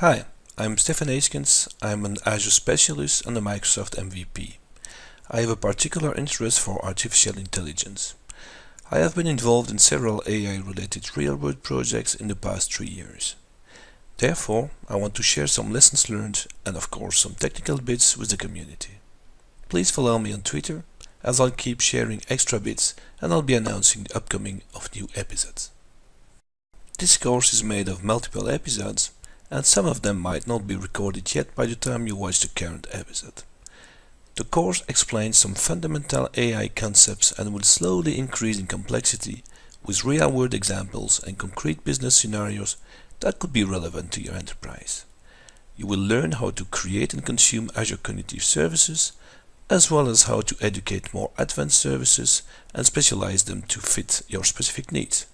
Hi, I'm Stefan Eeskens. I'm an Azure specialist and a Microsoft MVP. I have a particular interest for artificial intelligence. I have been involved in several AI-related real-world projects in the past 3 years. Therefore, I want to share some lessons learned and of course some technical bits with the community. Please follow me on Twitter, as I'll keep sharing extra bits and I'll be announcing the upcoming of new episodes. This course is made of multiple episodes, and some of them might not be recorded yet by the time you watch the current episode. The course explains some fundamental AI concepts and will slowly increase in complexity with real-world examples and concrete business scenarios that could be relevant to your enterprise. You will learn how to create and consume Azure Cognitive Services, as well as how to educate more advanced services and specialize them to fit your specific needs.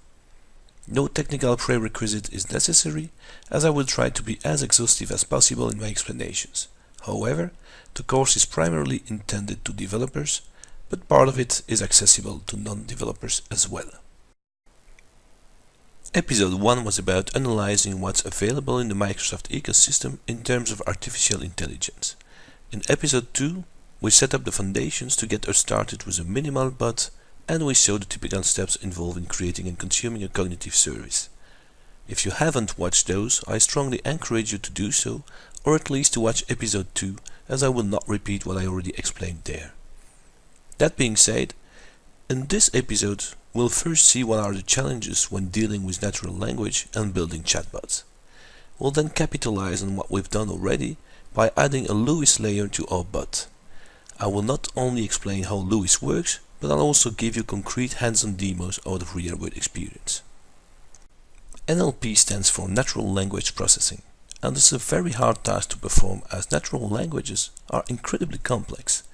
No technical prerequisite is necessary, as I will try to be as exhaustive as possible in my explanations. However, the course is primarily intended to developers, but part of it is accessible to non-developers as well. Episode 1 was about analyzing what's available in the Microsoft ecosystem in terms of artificial intelligence. In episode 2, we set up the foundations to get us started with a minimal bot, and we show the typical steps involved in creating and consuming a cognitive service. If you haven't watched those, I strongly encourage you to do so, or at least to watch episode 2, as I will not repeat what I already explained there. That being said, in this episode we'll first see what are the challenges when dealing with natural language and building chatbots. We'll then capitalize on what we've done already by adding a LUIS layer to our bot. I will not only explain how LUIS works, but I'll also give you concrete hands-on demos out of real-world experience. NLP stands for Natural Language Processing, and this is a very hard task to perform as natural languages are incredibly complex.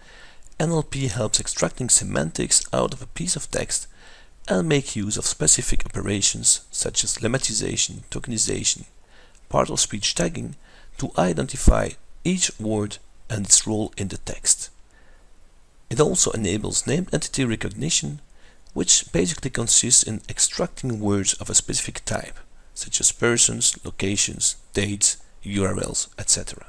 NLP helps extracting semantics out of a piece of text and make use of specific operations such as lemmatization, tokenization, part-of-speech tagging to identify each word and its role in the text. It also enables named entity recognition, which basically consists in extracting words of a specific type, such as persons, locations, dates, URLs, etc.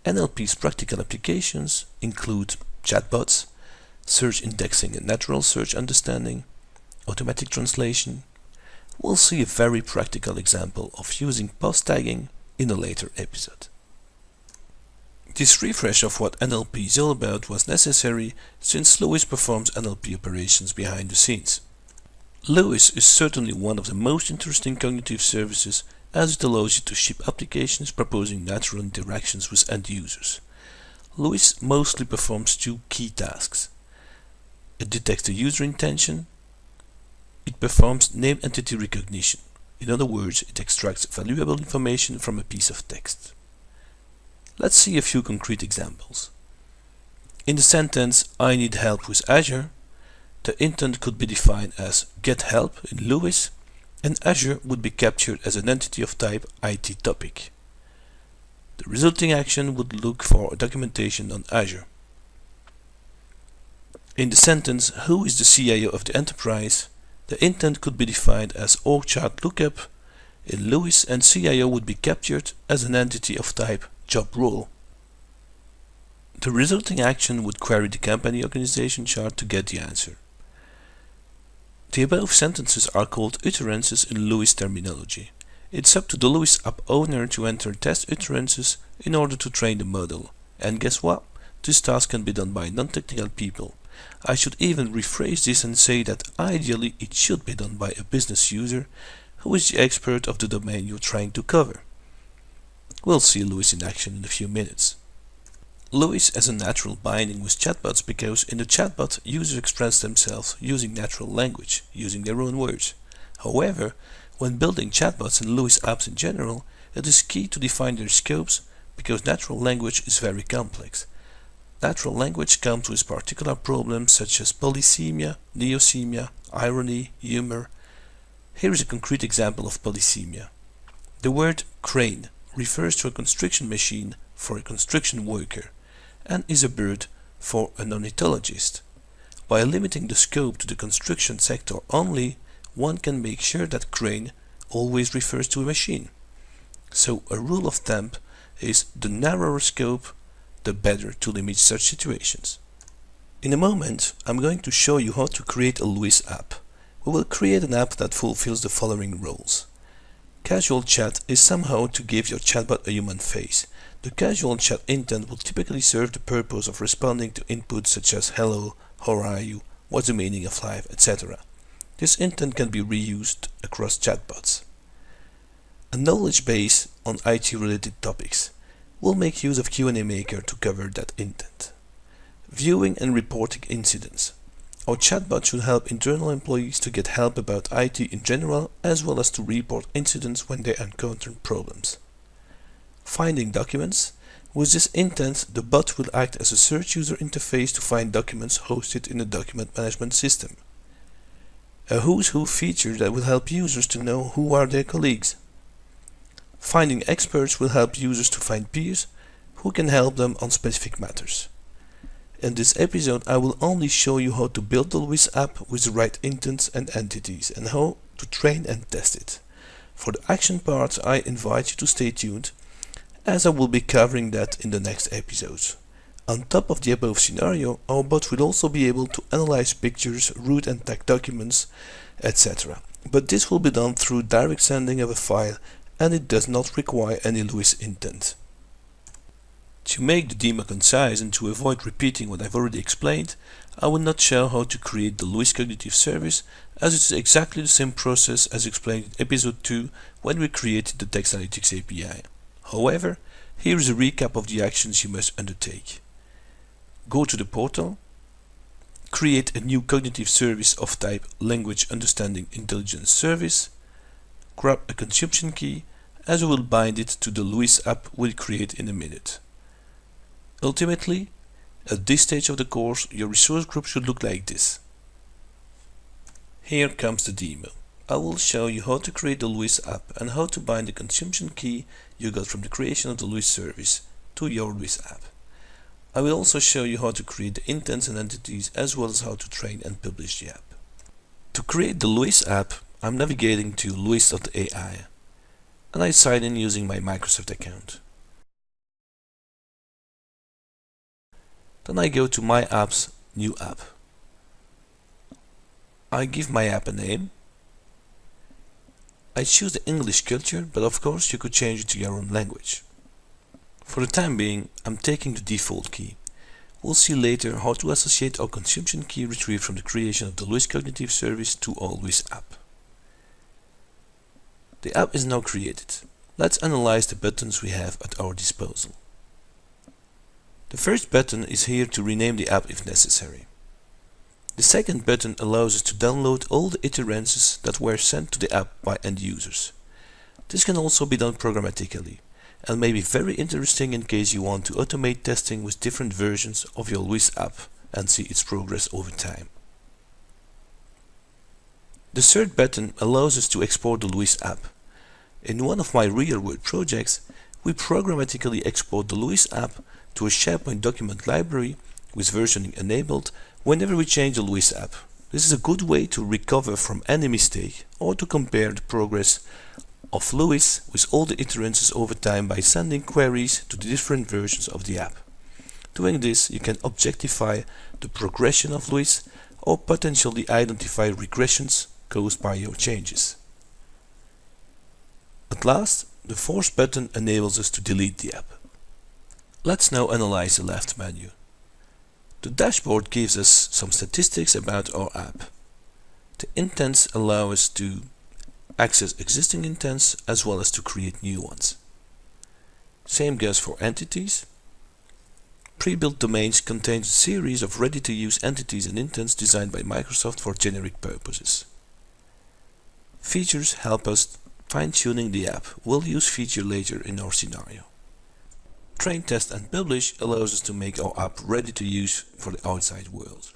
NLP's practical applications include chatbots, search indexing and natural search understanding, automatic translation. We'll see a very practical example of using post tagging in a later episode. This refresh of what NLP is all about was necessary since LUIS performs NLP operations behind the scenes. LUIS is certainly one of the most interesting cognitive services, as it allows you to ship applications proposing natural interactions with end users. LUIS mostly performs two key tasks. It detects the user intention. It performs named entity recognition. In other words, it extracts valuable information from a piece of text. Let's see a few concrete examples. In the sentence, "I need help with Azure," the intent could be defined as "get help" in LUIS, and Azure would be captured as an entity of type IT topic. The resulting action would look for documentation on Azure. In the sentence, "Who is the CIO of the enterprise?" the intent could be defined as org chart lookup in LUIS, and CIO would be captured as an entity of type job role. The resulting action would query the company organization chart to get the answer. The above sentences are called utterances in LUIS terminology. It's up to the LUIS app owner to enter test utterances in order to train the model. And guess what? This task can be done by non-technical people. I should even rephrase this and say that ideally it should be done by a business user who is the expert of the domain you're trying to cover. We'll see LUIS in action in a few minutes. LUIS has a natural binding with chatbots because in the chatbot users express themselves using natural language, using their own words. However, when building chatbots and LUIS apps in general, it is key to define their scopes because natural language is very complex. Natural language comes with particular problems such as polysemia, neosemia, irony, humor. Here is a concrete example of polysemia. The word crane refers to a construction machine for a construction worker and is a bird for an ornithologist. By limiting the scope to the construction sector only, one can make sure that crane always refers to a machine. So a rule of thumb is the narrower scope, the better to limit such situations. In a moment, I'm going to show you how to create a LUIS app. We will create an app that fulfills the following roles. Casual chat is somehow to give your chatbot a human face. The casual chat intent will typically serve the purpose of responding to inputs such as hello, how are you, what's the meaning of life, etc. This intent can be reused across chatbots. A knowledge base on IT related topics. We'll make use of Q&A Maker to cover that intent. Viewing and reporting incidents. Our chatbot should help internal employees to get help about IT in general, as well as to report incidents when they encounter problems. Finding documents. With this intent, the bot will act as a search user interface to find documents hosted in a document management system. A who's who feature that will help users to know who are their colleagues. Finding experts will help users to find peers who can help them on specific matters. In this episode, I will only show you how to build the LUIS app with the right intents and entities and how to train and test it. For the action part, I invite you to stay tuned, as I will be covering that in the next episodes. On top of the above scenario, our bot will also be able to analyze pictures, root and tag documents, etc. But this will be done through direct sending of a file, and it does not require any LUIS intent. To make the demo concise and to avoid repeating what I've already explained, I will not show how to create the LUIS cognitive service, as it is exactly the same process as explained in episode 2 when we created the Text Analytics API. However, here is a recap of the actions you must undertake. Go to the portal, create a new cognitive service of type Language Understanding Intelligence Service, grab a consumption key, as we will bind it to the LUIS app we'll create in a minute. Ultimately, at this stage of the course, your resource group should look like this. Here comes the demo. I will show you how to create the LUIS app and how to bind the consumption key you got from the creation of the LUIS service to your LUIS app. I will also show you how to create the intents and entities, as well as how to train and publish the app. To create the LUIS app, I'm navigating to LUIS.ai and I sign in using my Microsoft account. Then I go to My Apps, New App. I give my app a name. I choose the English culture, but of course you could change it to your own language. For the time being, I'm taking the default key. We'll see later how to associate our consumption key retrieved from the creation of the LUIS cognitive service to our LUIS app. The app is now created. Let's analyze the buttons we have at our disposal. The first button is here to rename the app if necessary. The second button allows us to download all the iterances that were sent to the app by end users. This can also be done programmatically, and may be very interesting in case you want to automate testing with different versions of your LUIS app and see its progress over time. The third button allows us to export the LUIS app. In one of my real-world projects, we programmatically export the LUIS app to a SharePoint document library with versioning enabled whenever we change the LUIS app. This is a good way to recover from any mistake or to compare the progress of LUIS with all the iterances over time by sending queries to the different versions of the app. Doing this, you can objectify the progression of LUIS or potentially identify regressions caused by your changes. At last, the fourth button enables us to delete the app. Let's now analyze the left menu. The dashboard gives us some statistics about our app. The intents allow us to access existing intents as well as to create new ones. Same goes for entities. Pre-built domains contain a series of ready-to-use entities and intents designed by Microsoft for generic purposes. Features help us fine-tuning the app. We'll use feature later in our scenario. Train, test and publish allows us to make our app ready to use for the outside world.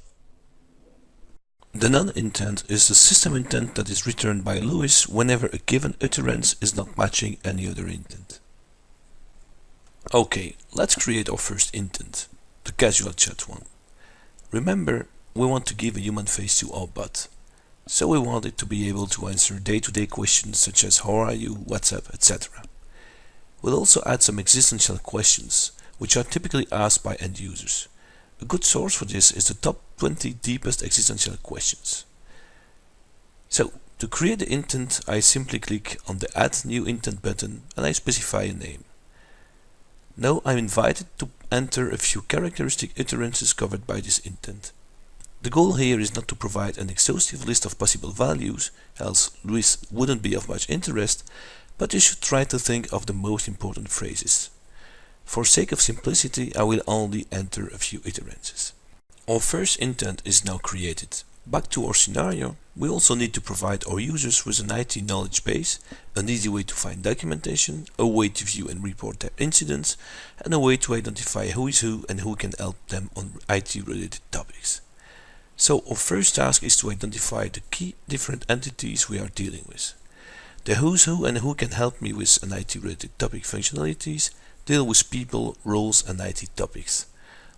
The non-intent is the system intent that is returned by LUIS whenever a given utterance is not matching any other intent. Okay, let's create our first intent, the casual chat one. Remember, we want to give a human face to our bot, so we want it to be able to answer day-to-day questions such as how are you, what's up, etc. We'll also add some existential questions, which are typically asked by end users. A good source for this is the top 20 deepest existential questions. So, to create the intent, I simply click on the Add New Intent button and I specify a name. Now I'm invited to enter a few characteristic utterances covered by this intent. The goal here is not to provide an exhaustive list of possible values, else LUIS wouldn't be of much interest, but you should try to think of the most important phrases. For sake of simplicity, I will only enter a few utterances. Our first intent is now created. Back to our scenario, we also need to provide our users with an IT knowledge base, an easy way to find documentation, a way to view and report their incidents, and a way to identify who is who and who can help them on IT-related topics. So our first task is to identify the key different entities we are dealing with. The who's who and who can help me with an IT-related topic functionalities deal with people, roles and IT topics,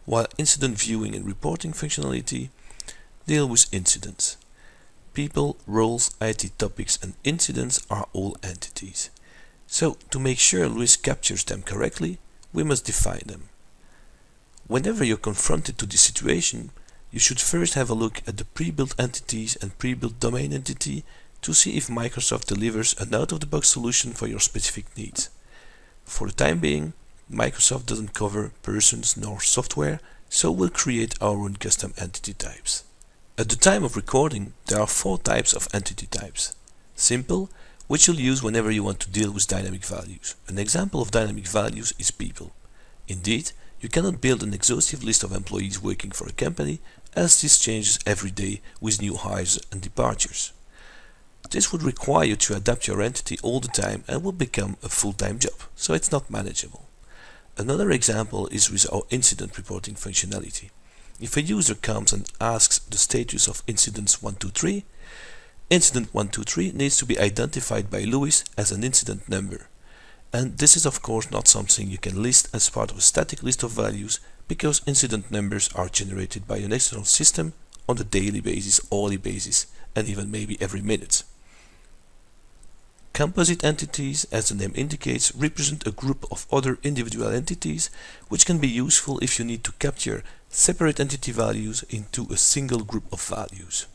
while incident viewing and reporting functionality deal with incidents. People, roles, IT topics and incidents are all entities. So to make sure LUIS captures them correctly, we must define them. Whenever you're confronted to this situation, you should first have a look at the pre-built entities and pre-built domain entity to see if Microsoft delivers an out-of-the-box solution for your specific needs. For the time being, Microsoft doesn't cover persons nor software, so we'll create our own custom entity types. At the time of recording, there are 4 types of entity types. Simple, which you'll use whenever you want to deal with dynamic values. An example of dynamic values is people. Indeed, you cannot build an exhaustive list of employees working for a company, as this changes every day with new hires and departures. This would require you to adapt your entity all the time and will become a full-time job, so it's not manageable. Another example is with our incident reporting functionality. If a user comes and asks the status of incidents 123, incident 123 needs to be identified by LUIS as an incident number. And this is of course not something you can list as part of a static list of values, because incident numbers are generated by an external system on a daily basis, hourly basis, and even maybe every minute. Composite entities, as the name indicates, represent a group of other individual entities, which can be useful if you need to capture separate entity values into a single group of values.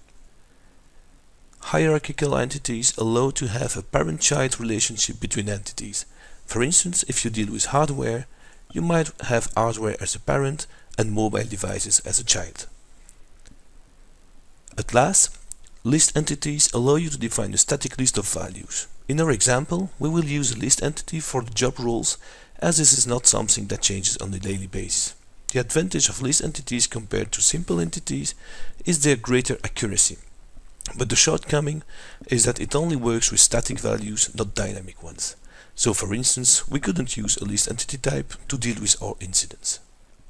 Hierarchical entities allow to have a parent-child relationship between entities. For instance, if you deal with hardware, you might have hardware as a parent and mobile devices as a child. At last, list entities allow you to define a static list of values. In our example, we will use a list entity for the job roles, as this is not something that changes on a daily basis. The advantage of list entities compared to simple entities is their greater accuracy, but the shortcoming is that it only works with static values, not dynamic ones. So for instance, we couldn't use a list entity type to deal with our incidents.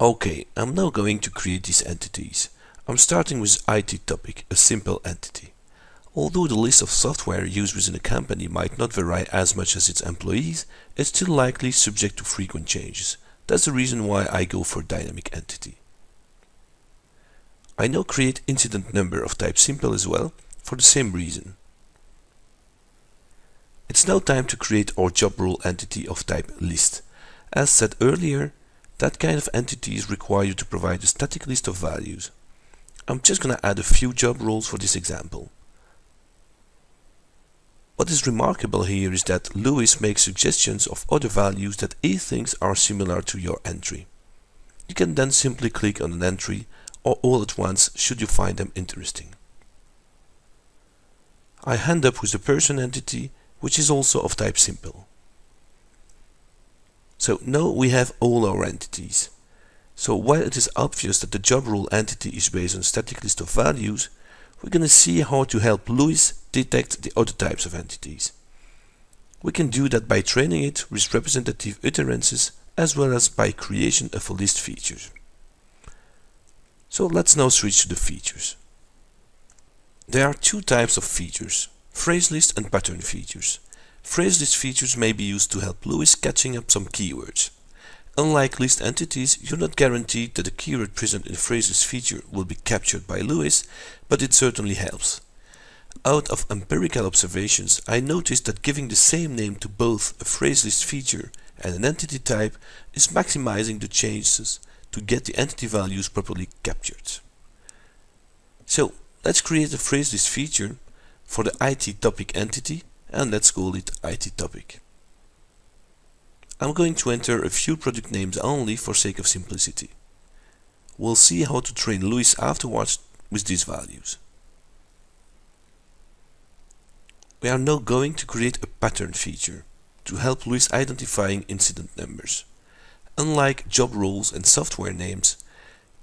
Okay, I'm now going to create these entities. I'm starting with IT topic, a simple entity. Although the list of software used within a company might not vary as much as its employees, it's still likely subject to frequent changes. That's the reason why I go for dynamic entity. I now create incident number of type simple as well, for the same reason. It's now time to create our job role entity of type list. As said earlier, that kind of entities require you to provide a static list of values. I'm just gonna add a few job roles for this example. What is remarkable here is that LUIS makes suggestions of other values that he thinks are similar to your entry. You can then simply click on an entry or all at once should you find them interesting. I end up with the person entity, which is also of type simple. So now we have all our entities. So while it is obvious that the job role entity is based on a static list of values, we're going to see how to help LUIS detect the other types of entities. We can do that by training it with representative utterances as well as by creation of a list feature. So let's now switch to the features. There are 2 types of features, phrase list and pattern features. Phrase list features may be used to help LUIS catching up some keywords. Unlike list entities, you're not guaranteed that the keyword present in the phrase list feature will be captured by LUIS, but it certainly helps. Out of empirical observations, I noticed that giving the same name to both a phrase list feature and an entity type is maximizing the chances to get the entity values properly captured. So let's create a phrase list feature for the IT topic entity and let's call it IT topic. I'm going to enter a few product names only for sake of simplicity. We'll see how to train LUIS afterwards with these values. We are now going to create a pattern feature to help LUIS identifying incident numbers. Unlike job roles and software names,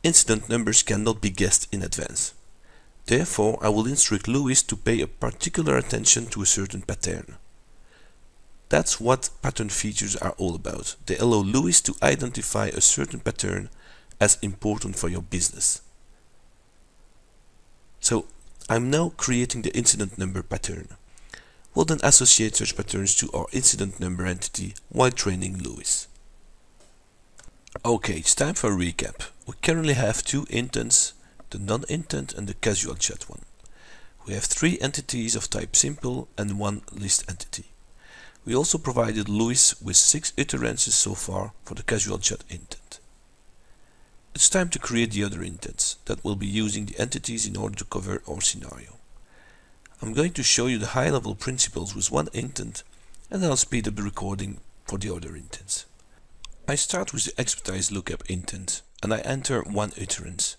incident numbers cannot be guessed in advance. Therefore, I will instruct LUIS to pay a particular attention to a certain pattern. That's what pattern features are all about. They allow LUIS to identify a certain pattern as important for your business. So, I'm now creating the incident number pattern. We'll then associate such patterns to our incident number entity while training LUIS. Okay, it's time for a recap. We currently have two intents, the non-intent and the casual chat one. We have three entities of type simple and one list entity. We also provided LUIS with 6 iterances so far for the casual chat intent. It's time to create the other intents that will be using the entities in order to cover our scenario. I'm going to show you the high-level principles with one intent and then I'll speed up the recording for the other intents. I start with the expertise lookup intent and I enter one iterance.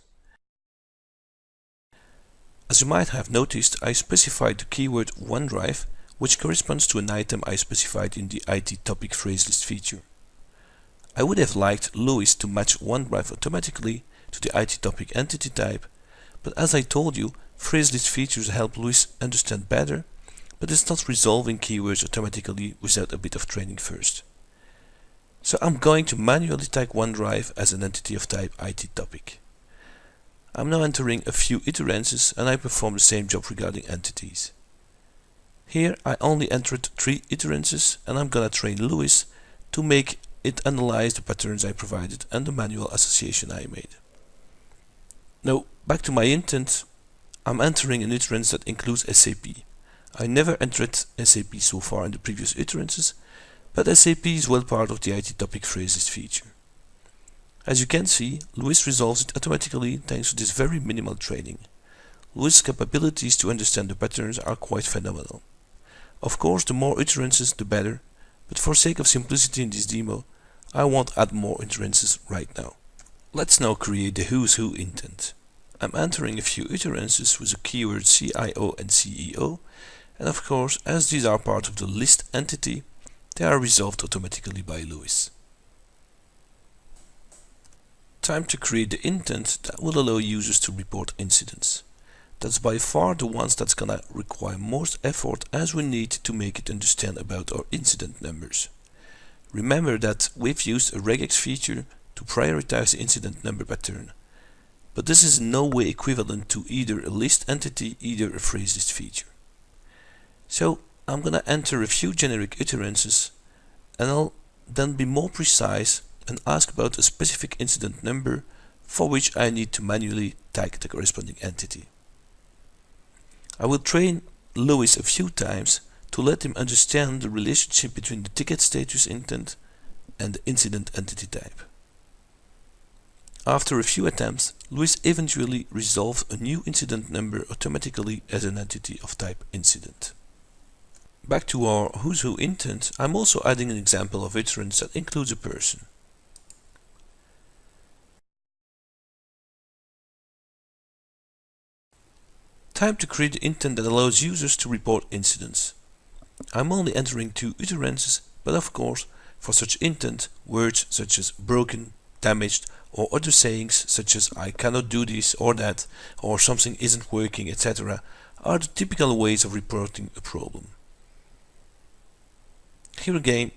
As you might have noticed, I specified the keyword OneDrive, which corresponds to an item I specified in the IT topic phrase list feature. I would have liked LUIS to match OneDrive automatically to the IT topic entity type, but as I told you, phrase list features help LUIS understand better, but it's not resolving keywords automatically without a bit of training first. So I'm going to manually tag OneDrive as an entity of type IT topic. I'm now entering a few iterances and I perform the same job regarding entities. Here I only entered 3 iterances and I'm gonna train LUIS to make it analyze the patterns I provided and the manual association I made. Now back to my intent, I'm entering an iterance that includes SAP. I never entered SAP so far in the previous iterances, but SAP is well part of the IT topic phrases feature. As you can see, LUIS resolves it automatically thanks to this very minimal training. LUIS' capabilities to understand the patterns are quite phenomenal. Of course, the more iterances the better, but for sake of simplicity in this demo, I won't add more iterances right now. Let's now create the who's who intent. I'm entering a few iterances with the keyword CIO and CEO, and of course, as these are part of the list entity, they are resolved automatically by LUIS. Time to create the intent that will allow users to report incidents. That's by far the ones that's gonna require most effort as we need to make it understand about our incident numbers. Remember that we've used a regex feature to prioritize the incident number pattern, but this is in no way equivalent to either a list entity, either a phrase list feature. So I'm gonna enter a few generic iterances and I'll then be more precise and ask about a specific incident number for which I need to manually tag the corresponding entity. I will train LUIS a few times to let him understand the relationship between the ticket status intent and the incident entity type. After a few attempts, LUIS eventually resolved a new incident number automatically as an entity of type incident. Back to our who's who intent, I'm also adding an example of iterance that includes a person. Time to create the intent that allows users to report incidents. I'm only entering 2 iterances, but of course, for such intent, words such as broken, damaged, or other sayings such as I cannot do this or that, or something isn't working, etc. are the typical ways of reporting a problem. Here again,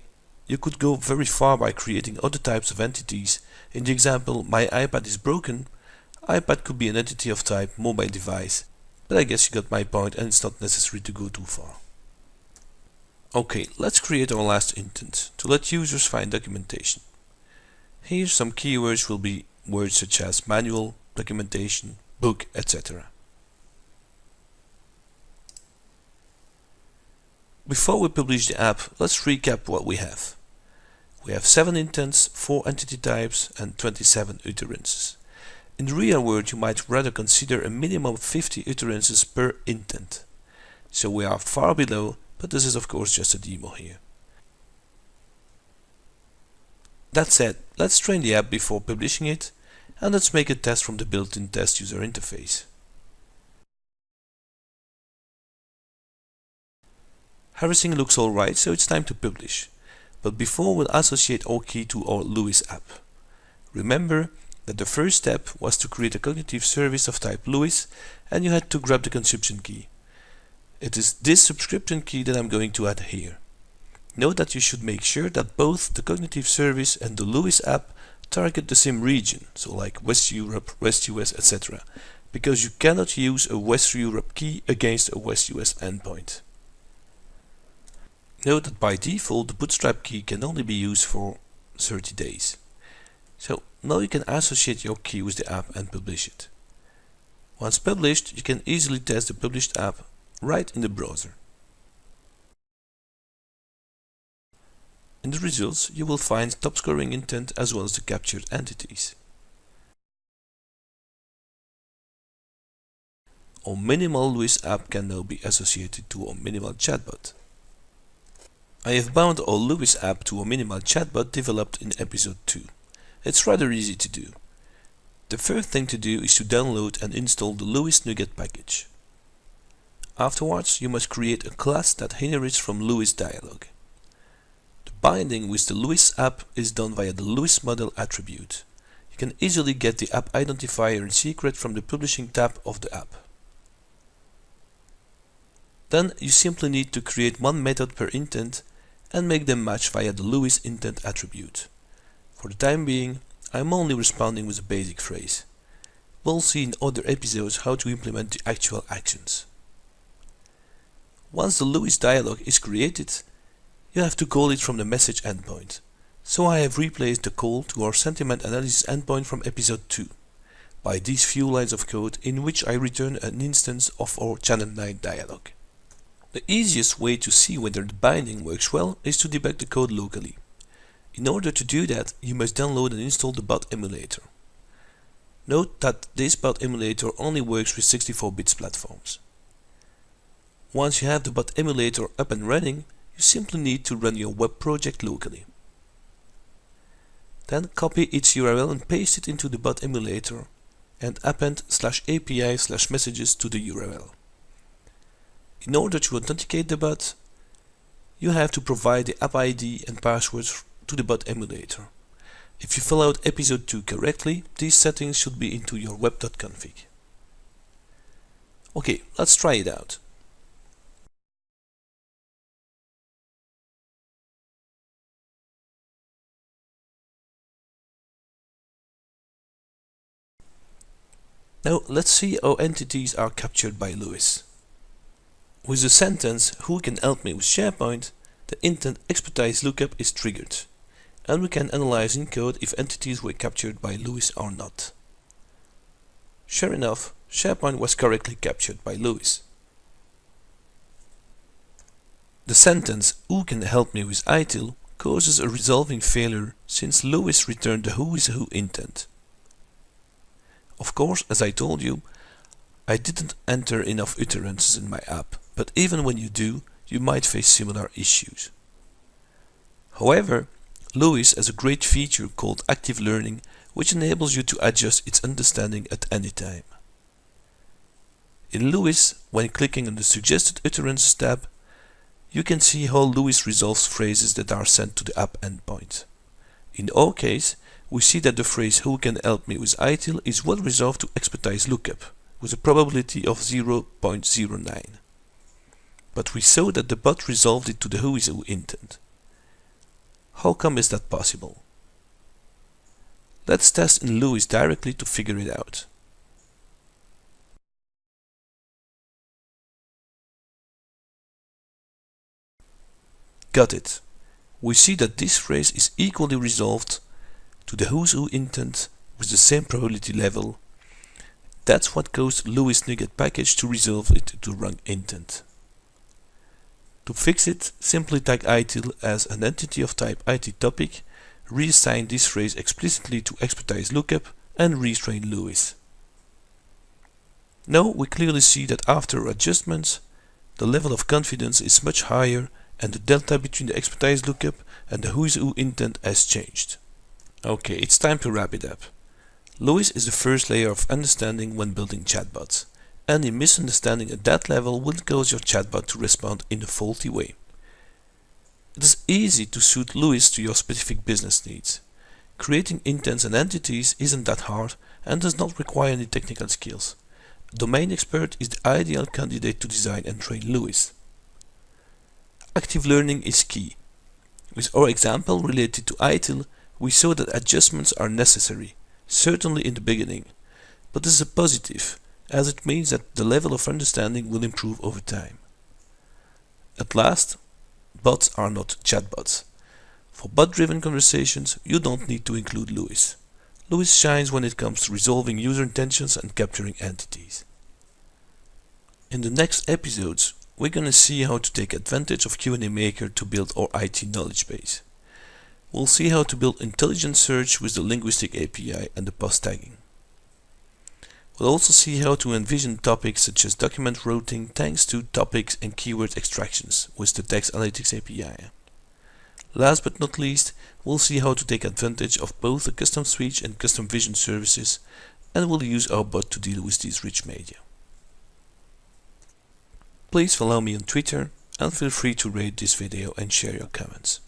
you could go very far by creating other types of entities. In the example, my iPad is broken, iPad could be an entity of type mobile device, but I guess you got my point and it's not necessary to go too far. Okay, let's create our last intent to let users find documentation. Here some keywords will be words such as manual, documentation, book, etc. Before we publish the app, let's recap what we have. We have 7 intents, 4 entity types and 27 utterances. In the real world you might rather consider a minimum of 50 utterances per intent. So we are far below, but this is of course just a demo here. That said, let's train the app before publishing it, and let's make a test from the built-in test user interface. Everything looks alright, so it's time to publish. But before we'll associate our key to our LUIS app. Remember that the first step was to create a cognitive service of type LUIS, and you had to grab the consumption key. It is this subscription key that I'm going to add here. Note that you should make sure that both the cognitive service and the LUIS app target the same region, so like West Europe, West US, etc. Because you cannot use a West Europe key against a West US endpoint. Note that by default the bootstrap key can only be used for 30 days. So now you can associate your key with the app and publish it. Once published, you can easily test the published app right in the browser. In the results you will find top scoring intent as well as the captured entities. Our minimal LUIS app can now be associated to our minimal chatbot. I have bound our LUIS app to a minimal chatbot developed in episode 2. It's rather easy to do. The first thing to do is to download and install the LUIS NuGet package. Afterwards you must create a class that inherits from LUIS dialog. The binding with the LUIS app is done via the LUIS model attribute. You can easily get the app identifier in secret from the publishing tab of the app. Then you simply need to create one method per intent and make them match via the LUIS intent attribute. For the time being, I am only responding with a basic phrase. We'll see in other episodes how to implement the actual actions. Once the LUIS dialog is created, you have to call it from the message endpoint. So I have replaced the call to our sentiment analysis endpoint from episode 2 by these few lines of code in which I return an instance of our channel 9 dialog. The easiest way to see whether the binding works well is to debug the code locally. In order to do that, you must download and install the bot emulator. Note that this bot emulator only works with 64-bit platforms. Once you have the bot emulator up and running, you simply need to run your web project locally. Then copy its URL and paste it into the bot emulator and append /API/messages to the URL. In order to authenticate the bot, you have to provide the app ID and passwords to the bot emulator. If you fill out episode 2 correctly, these settings should be into your web.config. Okay, let's try it out. Now let's see how entities are captured by LUIS. With the sentence "Who can help me with SharePoint?" the intent expertise lookup is triggered, and we can analyze in code if entities were captured by LUIS or not. Sure enough, SharePoint was correctly captured by LUIS. The sentence "Who can help me with ITIL?" causes a resolving failure since LUIS returned the who is who intent. Of course, as I told you, I didn't enter enough utterances in my app, but even when you do, you might face similar issues. However, LUIS has a great feature called active learning, which enables you to adjust its understanding at any time. In LUIS, when clicking on the Suggested Utterances tab, you can see how LUIS resolves phrases that are sent to the app endpoint. In our case, we see that the phrase "Who can help me with ITIL?" is well resolved to expertise lookup, with a probability of 0.09. But we saw that the bot resolved it to the who is who intent. How come is that possible? Let's test in LUIS directly to figure it out. Got it. We see that this phrase is equally resolved to the who's who intent with the same probability level. That's what caused LUIS NuGet package to resolve it to wrong intent. To fix it, simply tag ITIL as an entity of type IT topic reassign this phrase explicitly to expertise lookup, and retrain LUIS. Now we clearly see that after adjustments, the level of confidence is much higher and the delta between the expertise lookup and the who is who intent has changed. Okay, it's time to wrap it up. LUIS is the first layer of understanding when building chatbots. Any misunderstanding at that level will cause your chatbot to respond in a faulty way. It is easy to suit LUIS to your specific business needs. Creating intents and entities isn't that hard and does not require any technical skills. A domain expert is the ideal candidate to design and train LUIS. Active learning is key. With our example related to ITIL, we saw that adjustments are necessary, certainly in the beginning, but this is a positive, as it means that the level of understanding will improve over time. At last, bots are not chatbots. For bot-driven conversations, you don't need to include LUIS. LUIS shines when it comes to resolving user intentions and capturing entities. In the next episodes, we're gonna see how to take advantage of Q&A Maker to build our IT knowledge base. We'll see how to build intelligent search with the linguistic API and the post tagging. We'll also see how to envision topics such as document routing thanks to topics and keyword extractions with the Text Analytics API. Last but not least, we'll see how to take advantage of both the custom speech and custom vision services, and we'll use our bot to deal with these rich media. Please follow me on Twitter and feel free to rate this video and share your comments.